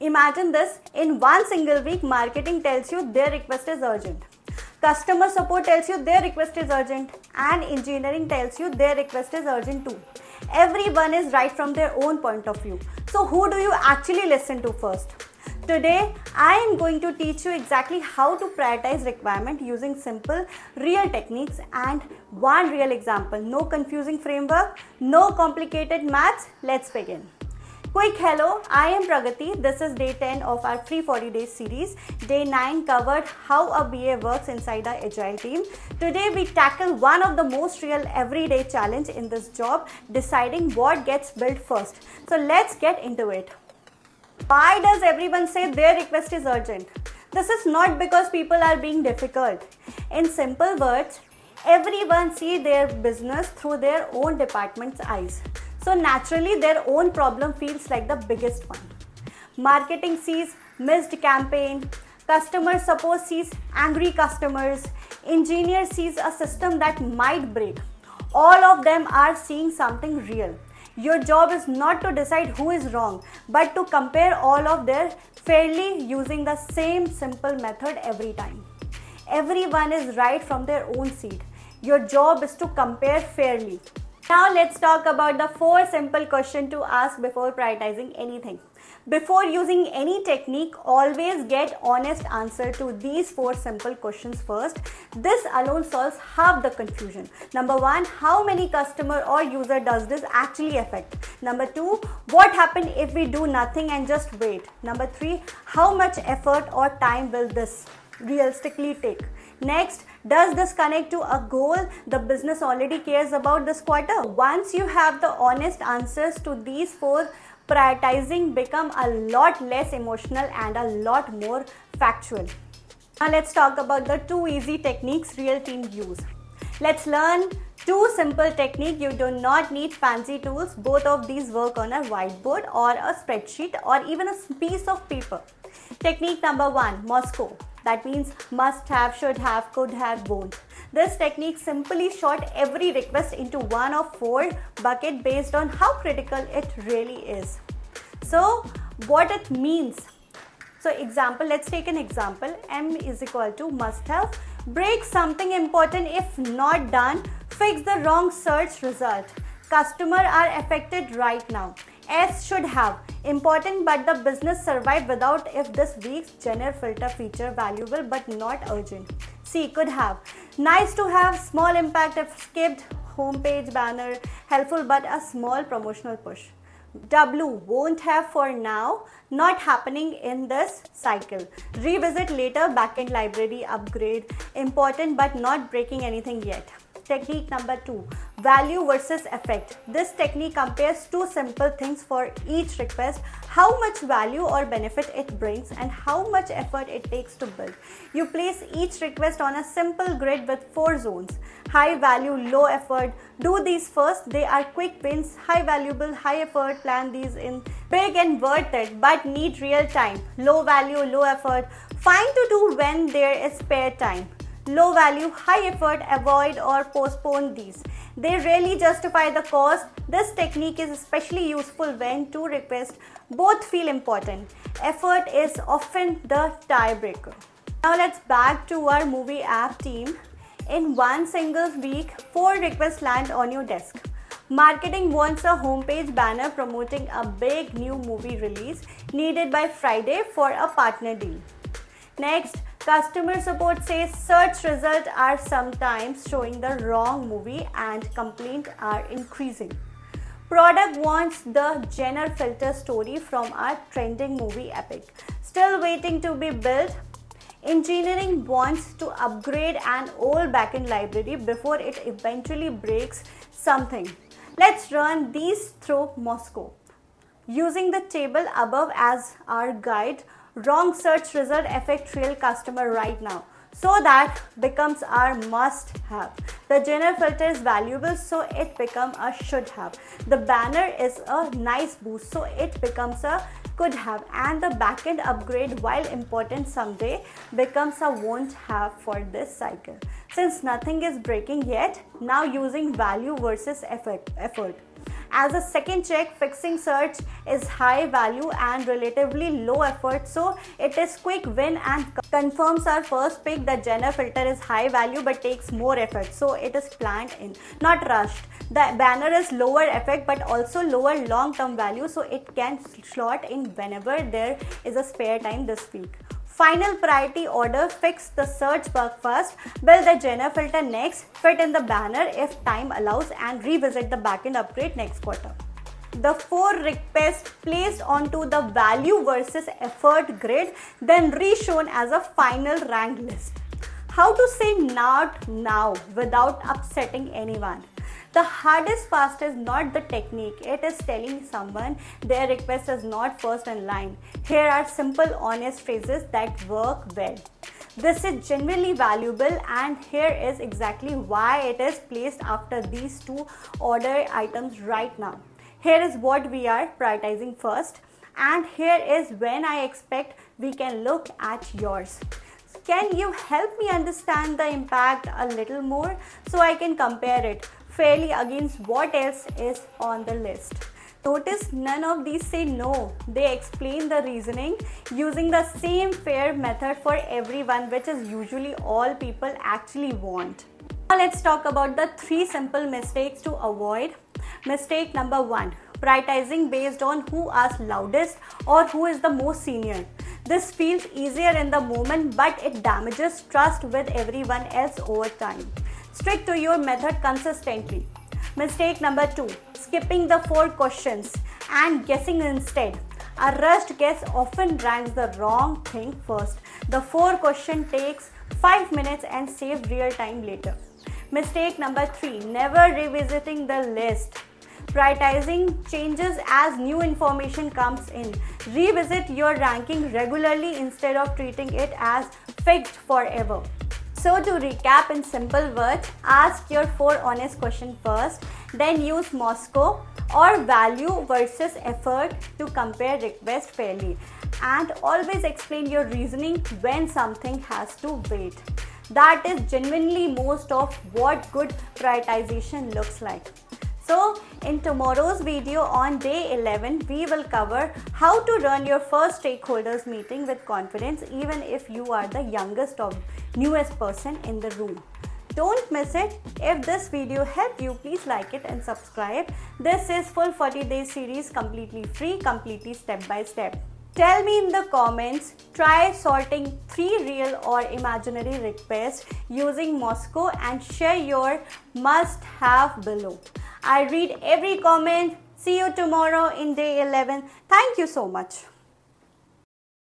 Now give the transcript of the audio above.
Imagine this, in one single week, marketing tells you their request is urgent. Customer support tells you their request is urgent, and engineering tells you their request is urgent too. Everyone is right from their own point of view. So who do you actually listen to first? Today, I am going to teach you exactly how to prioritize requirement using simple, real techniques and one real example. No confusing framework, no complicated maths. Let's begin. Quick hello, I am Pragati. This is day 10 of our free 40 days series. Day 9 covered how a BA works inside our Agile team. Today we tackle one of the most real everyday challenge in this job, deciding what gets built first. So let's get into it. Why does everyone say their request is urgent? This is not because people are being difficult. In simple words, everyone sees their business through their own department's eyes. So naturally, their own problem feels like the biggest one. Marketing sees missed campaign, customer support sees angry customers, engineer sees a system that might break. All of them are seeing something real. Your job is not to decide who is wrong, but to compare all of them fairly using the same simple method every time. Everyone is right from their own seat. Your job is to compare fairly. Now let's talk about the 4 simple questions to ask before prioritizing anything. Before using any technique, always get honest answer to these 4 simple questions first. This alone solves half the confusion. Number 1, how many customer or user does this actually affect? Number 2, what happens if we do nothing and just wait? Number 3, how much effort or time will this realistically take? Next, does this connect to a goal the business already cares about this quarter? Once you have the honest answers to these 4, prioritizing become a lot less emotional and a lot more factual. Now let's talk about the 2 easy techniques real teams use. Let's learn 2 simple techniques. You do not need fancy tools. Both of these work on a whiteboard or a spreadsheet or even a piece of paper. Technique number 1, Moscow. That means must have, should have, could have, won't. This technique simply sort every request into one of 4 buckets based on how critical it really is. So what it means. So example, let's take an example. M is equal to must have, break something important if not done, fix the wrong search result. Customer are affected right now. S should have, important but the business survive without if this week's genre filter feature valuable but not urgent. C could have, nice to have, small impact if skipped, homepage banner, helpful but a small promotional push. W won't have for now, not happening in this cycle. Revisit later, backend library upgrade, important but not breaking anything yet. Technique number 2, value versus effect. This technique compares 2 simple things for each request, how much value or benefit it brings and how much effort it takes to build. You place each request on a simple grid with 4 zones. High value, low effort. Do these first, they are quick wins. High valuable, high effort, plan these in. Big and worth it but need real time. Low value, low effort. Fine to do when there is spare time. Low value, high effort, avoid or postpone these. They really justify the cost. This technique is especially useful when 2 requests both feel important. Effort is often the tiebreaker. Now let's back to our movie app team. In one single week, 4 requests land on your desk. Marketing wants a homepage banner promoting a big new movie release needed by Friday for a partner deal. Next, customer support says search results are sometimes showing the wrong movie and complaints are increasing. Product wants the genre filter story from our trending movie epic. Still waiting to be built. Engineering wants to upgrade an old backend library before it eventually breaks something. Let's run these through Moscow. Using the table above as our guide, wrong search result affect real customer right now. So that becomes our must have. The genre filter is valuable, so it becomes a should have. The banner is a nice boost, so it becomes a could have. And the backend upgrade, while important someday, becomes a won't have for this cycle. Since nothing is breaking yet, now using value versus effort. As a second check, fixing search is high value and relatively low effort, so it is quick win and confirms our first pick. The genre filter is high value but takes more effort, so it is planned in, not rushed. The banner is lower effect but also lower long-term value, so it can slot in whenever there is a spare time this week. Final priority order: fix the search bug first, build the genre filter next, fit in the banner if time allows, and revisit the backend upgrade next quarter. The 4 requests placed onto the value versus effort grid, then reshown as a final rank list. How to say not now without upsetting anyone? The hardest part is not the technique, it is telling someone their request is not first in line. Here are simple, honest phrases that work well. This is genuinely valuable, and here is exactly why it is placed after these 2 order items right now. Here is what we are prioritizing first, and here is when I expect we can look at yours. Can you help me understand the impact a little more so I can compare it fairly against what else is on the list? Notice none of these say no. They explain the reasoning using the same fair method for everyone, which is usually all people actually want. Now let's talk about the 3 simple mistakes to avoid. Mistake number 1: prioritizing based on who asks loudest or who is the most senior. This feels easier in the moment, but it damages trust with everyone else over time. Stick to your method consistently. Mistake number 2: skipping the 4 questions and guessing instead. A rushed guess often ranks the wrong thing first. The 4 question takes 5 minutes and saves real time later. Mistake number 3: never revisiting the list. Prioritizing changes as new information comes in. Revisit your ranking regularly instead of treating it as fixed forever. So to recap in simple words, ask your 4 honest questions first, then use Moscow or value versus effort to compare requests fairly, and always explain your reasoning when something has to wait. That is genuinely most of what good prioritization looks like. So in tomorrow's video on day 11, we will cover how to run your first stakeholders meeting with confidence, even if you are the youngest or newest person in the room. Don't miss it. If this video helped you, please like it and subscribe. This is full 40-day series, completely free, completely step by step. Tell me in the comments, try sorting 3 real or imaginary requests using Moscow and share your must-have below. I read every comment. See you tomorrow in day 11. Thank you so much.